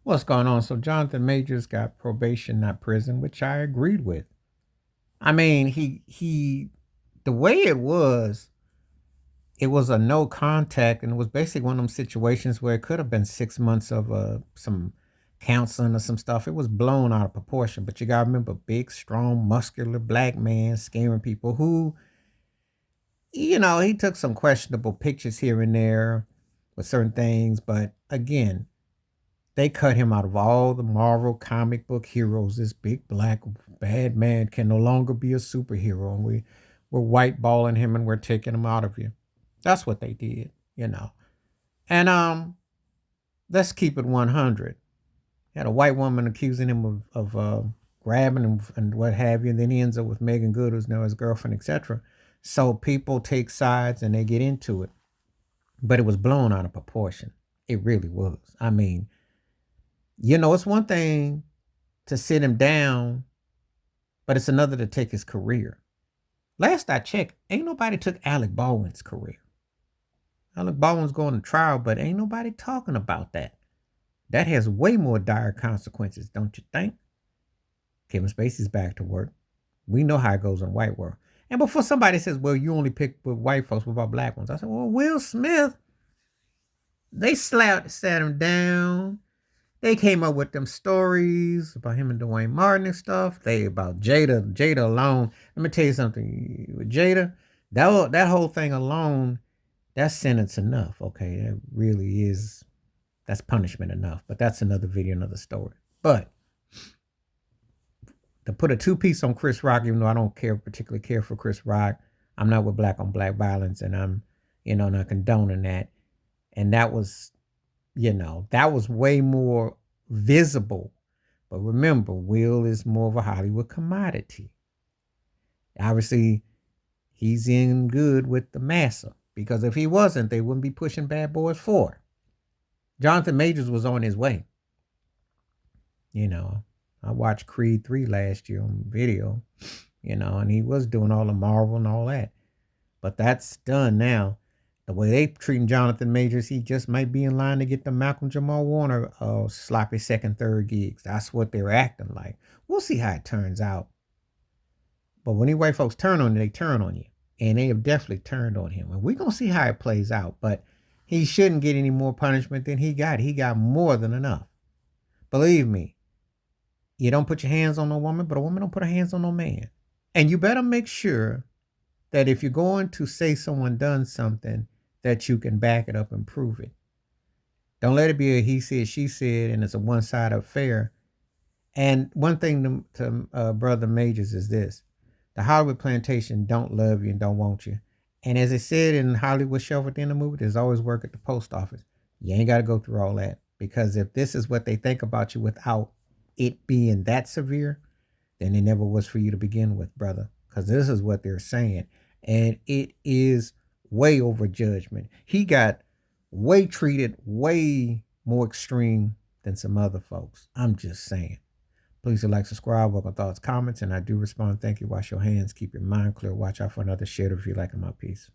What's going on? So Jonathan Majors got probation, not prison, which I agreed with. I mean, the way it was a no contact, and it was basically one of them situations where it could have been 6 months of some counseling or some stuff. It was blown out of proportion. But you gotta remember, big, strong, muscular black man scaring people who, he took some questionable pictures here and there with certain things. But again, they cut him out of all the Marvel comic book heroes. This big black bad man can no longer be a superhero, and we're whiteballing him and we're taking him out of you. That's what they did. And let's keep it 100. Had a white woman accusing him of grabbing him and what have you, and then he ends up with Megan Good, who's now his girlfriend, etc. So people take sides and they get into it, but it was blown out of proportion. It really was. I mean, it's one thing to sit him down, but it's another to take his career. Last I checked, ain't nobody took Alec Baldwin's career. Alec Baldwin's going to trial, but ain't nobody talking about that. That has way more dire consequences, don't you think? Kevin Spacey's back to work. We know how it goes in the white world. And before somebody says, well, you only pick with white folks, what about black ones? I said, well, Will Smith, they sat him down. They came up with them stories about him and Dwayne Martin and stuff. They about Jada alone. Let me tell you something. With Jada, that whole thing alone, that's sentence enough. Okay, that really is. That's punishment enough. But that's another video, another story. But to put a two-piece on Chris Rock, even though I don't particularly care for Chris Rock, I'm not with black on black violence, and I'm, not condoning that. And that was that was way more visible. But remember, Will is more of a Hollywood commodity. Obviously, he's in good with the massa, because if he wasn't, they wouldn't be pushing Bad Boys 4. Jonathan Majors was on his way. I watched Creed 3 last year on video, and he was doing all the Marvel and all that. But that's done now. The way they treating Jonathan Majors, he just might be in line to get the Malcolm Jamal Warner sloppy second, third gigs. That's what they're acting like. We'll see how it turns out. But when these white folks turn on you, they turn on you. And they have definitely turned on him. And we're going to see how it plays out. But he shouldn't get any more punishment than he got. He got more than enough. Believe me, you don't put your hands on a woman, but a woman don't put her hands on no man. And you better make sure that if you're going to say someone done something, that you can back it up and prove it. Don't let it be a he said, she said, and it's a one-sided affair. And one thing to Brother Majors is this. The Hollywood plantation don't love you and don't want you. And as it said in Hollywood Shelf at the end of the movie, there's always work at the post office. You ain't got to go through all that. Because if this is what they think about you without it being that severe, then it never was for you to begin with, brother. Because this is what they're saying. And it is way over judgment. He got treated way more extreme than some other folks. I'm just saying. Please like, subscribe, welcome thoughts, comments, and I do respond. Thank you. Wash your hands. Keep your mind clear. Watch out for another shit if you like my piece.